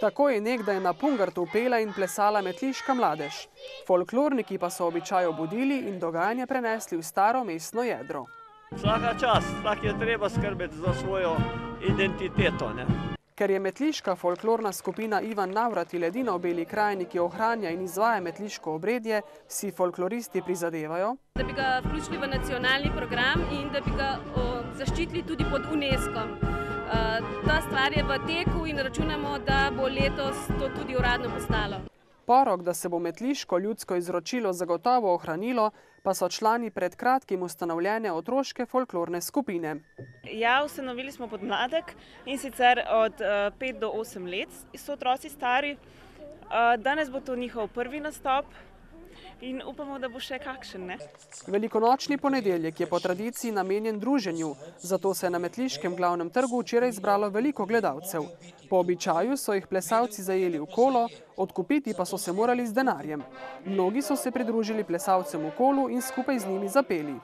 Tako je nekdaj na Pungartu pela in plesala metliška mladež. Folklorniki pa so običaj obudili in dogajanje prenesli v staro mestno jedro. Vsaka čast, tako je treba skrbeti za svojo identiteto, ne. Ker je metliška folklorna skupina Ivan Navratil edina v Beli krajini, ki ohranja in izvaja metliško obredje, si folkloristi prizadevajo, da bi ga vključili v nacionalni program in da bi ga zaščitili tudi pod UNESCO. Ta stvar je v teku in računamo, da bo letos to tudi uradno postalo. Porok, da se bo metliško ljudsko izročilo zagotovo ohranilo, pa so člani pred kratkim ustanovljene otroške folklorne skupine. Ja, ustanovili smo podmladek in sicer od 5 do 8 let so otroci stari. Danes bo to njihov prvi nastop in upamo, da bo še kakšen, ne? Velikonočni ponedeljek je po tradiciji namenjen druženju, zato se je na metliškem glavnem trgu včeraj zbralo veliko gledalcev. Po običaju so jih plesalci zajeli v kolo, odkupiti pa so se morali z denarjem. Mnogi so se pridružili plesalcem v kolu in skupaj z njimi zapeli.